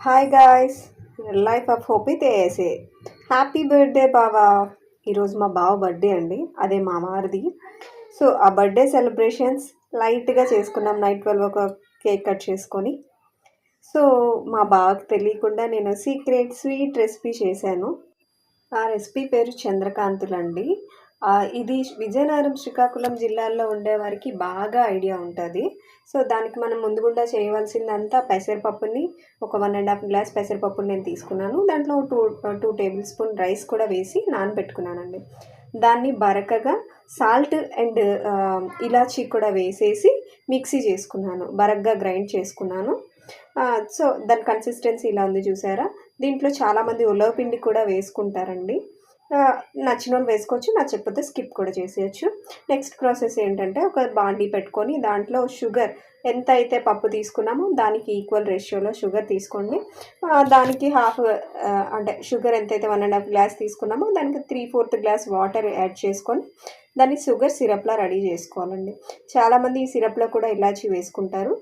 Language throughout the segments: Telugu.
Hi guys, life of hope with ASA. Happy birthday బావా. ఈరోజు మా బావ బర్త్డే అండి, అదే మా వారిది. సో ఆ బర్త్డే సెలబ్రేషన్స్ లైట్గా చేసుకున్నాం. నైట్ 12 ఒక కేక్ కట్ చేసుకొని. సో మా బావకి తెలియకుండా నేను సీక్రెట్ స్వీట్ రెసిపీ చేశాను. ఆ రెసిపీ పేరు చంద్రకాంతులండి. ఇది విజయనగరం, శ్రీకాకుళం జిల్లాల్లో ఉండేవారికి బాగా ఐడియా ఉంటుంది. సో దానికి మనం ముందుగుండా చేయవలసిందంతా పెసరపప్పుని ఒక 1.5 గ్లాస్ పెసరపప్పుని నేను తీసుకున్నాను. దాంట్లో టూ టేబుల్ స్పూన్ రైస్ కూడా వేసి నానబెట్టుకున్నానండి. దాన్ని బరకగా సాల్ట్ అండ్ ఇలాచీ కూడా వేసేసి మిక్సీ చేసుకున్నాను, బరగ్గా గ్రైండ్ చేసుకున్నాను. సో దాని కన్సిస్టెన్సీ ఇలా ఉంది చూసారా. దీంట్లో చాలామంది ఉలవపిండి కూడా వేసుకుంటారండి. నచ్చిన వాళ్ళు వేసుకోవచ్చు, నచ్చకపోతే స్కిప్ కూడా చేసేయచ్చు. నెక్స్ట్ ప్రాసెస్ ఏంటంటే, ఒక బాండీ పెట్టుకొని దాంట్లో షుగర్ ఎంత అయితే పప్పు తీసుకున్నామో దానికి ఈక్వల్ రేషియోలో షుగర్ తీసుకోండి. దానికి హాఫ్ అంటే షుగర్ ఎంతైతే 1.5 గ్లాస్ తీసుకున్నామో దానికి 3/4 గ్లాస్ వాటర్ యాడ్ చేసుకొని దాన్ని షుగర్ సిరప్లా రెడీ చేసుకోవాలండి. చాలామంది ఈ సిరప్లో కూడా ఇలాచీ వేసుకుంటారు,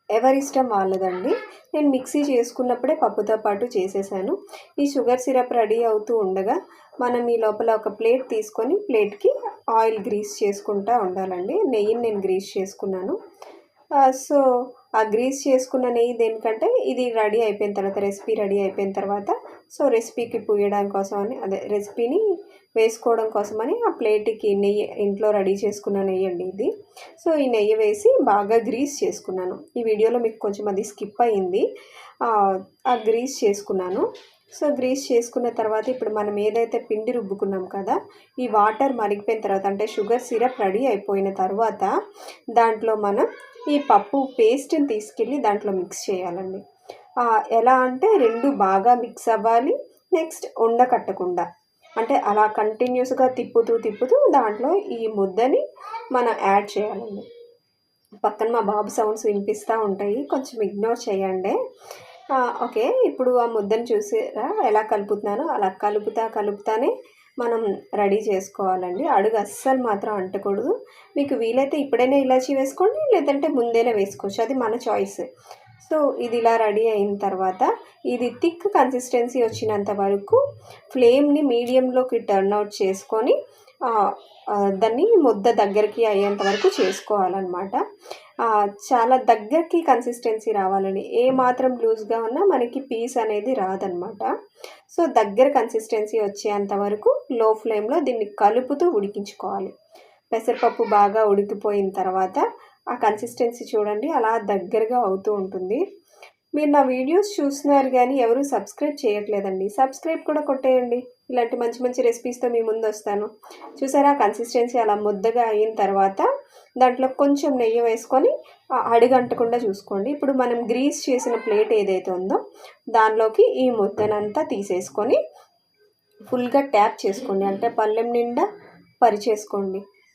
ఎవరిష్టం వాళ్ళదండి. నేను మిక్సీ చేసుకున్నప్పుడే పప్పుతో పాటు చేసేసాను. ఈ షుగర్ సిరప్ రెడీ అవుతూ ఉండగా మనం ఈ లోపల ఒక ప్లేట్ తీసుకొని ప్లేట్కి ఆయిల్ గ్రీస్ చేసుకుంటూ ఉండాలండి. నెయ్యిని నేను గ్రీస్ చేసుకున్నాను. సో ఆ గ్రీస్ చేసుకున్న నెయ్యి దేనికంటే, ఇది రెడీ అయిపోయిన తర్వాత, రెసిపీ రెడీ అయిపోయిన తర్వాత, సో రెసిపీకి పూయడం కోసం అని, అదే రెసిపీని వేసుకోవడం కోసమని ఆ ప్లేట్కి నెయ్యి, ఇంట్లో రెడీ చేసుకున్న నెయ్యి అండి ఇది. సో ఈ నెయ్యి వేసి బాగా గ్రీస్ చేసుకున్నాను. ఈ వీడియోలో మీకు కొంచెం అది స్కిప్ అయ్యింది. ఆ గ్రీస్ చేసుకున్నాను. సో గ్రీస్ చేసుకున్న తర్వాత ఇప్పుడు మనం ఏదైతే పిండి రుబ్బుకున్నాం కదా, ఈ వాటర్ మరిగిపోయిన తర్వాత, అంటే షుగర్ సిరప్ రెడీ అయిపోయిన తర్వాత దాంట్లో మనం ఈ పప్పు పేస్ట్ని తీసుకెళ్ళి దాంట్లో మిక్స్ చేయాలండి. ఎలా అంటే రెండు బాగా మిక్స్ అవ్వాలి. నెక్స్ట్ ఉండకట్టకుండా, అంటే అలా కంటిన్యూస్గా తిప్పుతూ దాంట్లో ఈ ముద్దని మనం యాడ్ చేయాలండి. పక్కన మా బాబు సౌండ్స్ వినిపిస్తూ ఉంటాయి, కొంచెం ఇగ్నోర్ చేయండి. ఓకే, ఇప్పుడు ఆ ముద్దను చూసారా ఎలా కలుపుతున్నానో, అలా కలుపుతానే మనం రెడీ చేసుకోవాలండి. అడుగు అస్సలు మాత్రం అంటకూడదు. మీకు వీలైతే ఇప్పుడైనా ఇలాచీ వేసుకోండి, లేదంటే ముందేనే వేసుకోవచ్చు, అది మన చాయిస్. సో ఇది ఇలా రెడీ అయిన తర్వాత, ఇది థిక్ కన్సిస్టెన్సీ వచ్చినంత వరకు ఫ్లేమ్ని మీడియంలోకి టర్న్ అవుట్ చేసుకొని దాన్ని ముద్ద దగ్గరికి అయ్యేంత వరకు చేసుకోవాలన్నమాట. చాలా దగ్గరికి కన్సిస్టెన్సీ రావాలండి. ఏ మాత్రం లూజ్గా ఉన్నా మనకి పీస్ అనేది రాదనమాట. సో దగ్గర కన్సిస్టెన్సీ వచ్చేంత వరకు లో ఫ్లేమ్లో దీన్ని కలుపుతూ ఉడికించుకోవాలి. పెసరపప్పు బాగా ఉడికిపోయిన తర్వాత ఆ కన్సిస్టెన్సీ చూడండి, అలా దగ్గరగా అవుతూ ఉంటుంది. మీరు నా వీడియోస్ చూస్తున్నారు కానీ ఎవరు సబ్స్క్రైబ్ చేయట్లేదండి, సబ్స్క్రైబ్ కూడా కొట్టేయండి. ఇలాంటి మంచి మంచి రెసిపీస్తో మీ ముందు వస్తాను. చూసారా కన్సిస్టెన్సీ అలా ముద్దగా అయిన తర్వాత దాంట్లో కొంచెం నెయ్యి వేసుకొని అడుగంటకుండా చూసుకోండి. ఇప్పుడు మనం గ్రీస్ చేసిన ప్లేట్ ఏదైతే ఉందో దానిలోకి ఈ ముద్దనంతా తీసేసుకొని ఫుల్గా ట్యాప్ చేసుకోండి, అంటే పళ్ళెం నిండా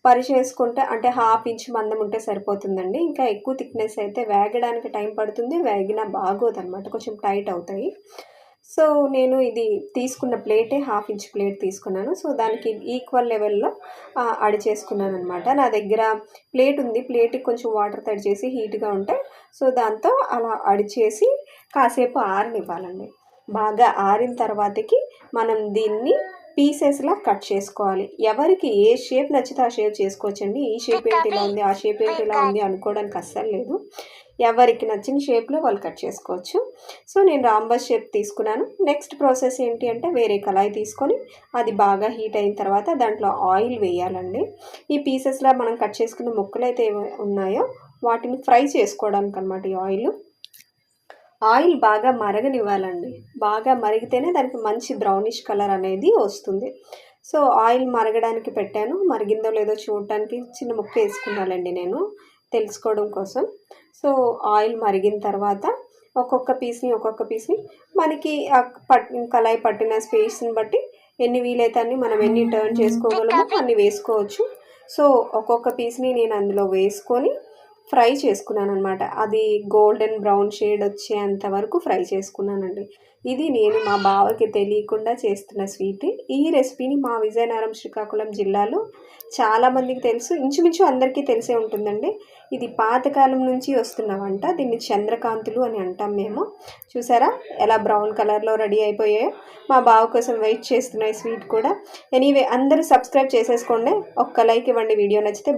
పరిచేసుకుంటే, అంటే 1/2 ఇంచ్ మందం ఉంటే సరిపోతుందండి. ఇంకా ఎక్కువ థిక్నెస్ అయితే వేగడానికి టైం పడుతుంది, వేగినా బాగోదన్నమాట, కొంచెం టైట్ అవుతాయి. సో నేను ఇది తీసుకున్న ప్లేటే 1/2 ఇంచ్ ప్లేట్ తీసుకున్నాను. సో దానికి ఈక్వల్ లెవెల్లో అడిచేసుకున్నాను అనమాట. నా దగ్గర ప్లేట్ ఉంది, ప్లేట్కి కొంచెం వాటర్ తడి చేసి హీట్గా ఉంటే, సో దాంతో అలా అడిచేసి కాసేపు ఆరనివ్వాలండి. బాగా ఆరిన తర్వాతకి మనం దీన్ని పీసెస్లా కట్ చేసుకోవాలి. ఎవరికి ఏ షేప్ నచ్చితే ఆ షేప్ చేసుకోవచ్చండి. ఈ షేప్ ఏంటి ఇలా ఉంది, ఆ షేప్ ఏంటి ఇలా ఉంది అనుకోవడానికి అస్సలు లేదు. ఎవరికి నచ్చిన షేప్లో వాళ్ళు కట్ చేసుకోవచ్చు. సో నేను రాంబస్ షేప్ తీసుకున్నాను. నెక్స్ట్ ప్రాసెస్ ఏంటి అంటే, వేరే కళాయి తీసుకొని అది బాగా హీట్ అయిన తర్వాత దాంట్లో ఆయిల్ వేయాలండి. ఈ పీసెస్లా మనం కట్ చేసుకున్న ముక్కలు అయితే ఉన్నాయో వాటిని ఫ్రై చేసుకోవడానికి అనమాట. ఈ ఆయిల్ బాగా మరగనివ్వాలండి. బాగా మరిగితేనే దానికి మంచి బ్రౌనిష్ కలర్ అనేది వస్తుంది. సో ఆయిల్ మరగడానికి పెట్టాను, మరిగిందో లేదో చూడటానికి చిన్న ముక్క వేసుకున్నానండి నేను, తెలుసుకోవడం కోసం. సో ఆయిల్ మరిగిన తర్వాత ఒక్కొక్క పీస్ని మనకి కళాయి పట్టిన స్పేస్ని బట్టి ఎన్ని వీలైతే అన్ని మనం ఎన్ని టర్న్ చేసుకోగలమో అన్ని వేసుకోవచ్చు. సో ఒక్కొక్క పీస్ని నేను అందులో వేసుకొని ఫ్రై చేసుకున్నాను అనమాట. అది గోల్డెన్ బ్రౌన్ షేడ్ వచ్చేంత వరకు ఫ్రై చేసుకున్నానండి. ఇది నేను మా బావకి తెలియకుండా చేస్తున్న స్వీట్. ఈ రెసిపీని మా విజయనగరం, శ్రీకాకుళం జిల్లాలో చాలామందికి తెలుసు, ఇంచుమించు అందరికీ తెలిసే ఉంటుందండి. ఇది పాతకాలం నుంచి వస్తున్న వంట. దీన్ని చంద్రకాంతులు అని అంటాం మేము. చూసారా ఎలా బ్రౌన్ కలర్లో రెడీ అయిపోయాయో. మా బావ కోసం వెయిట్ చేస్తున్నాయి స్వీట్ కూడా. ఎనీవే అందరూ సబ్స్క్రైబ్ చేసేసుకోండి, ఒక్క లైక్ ఇవ్వండి వీడియో నచ్చితే.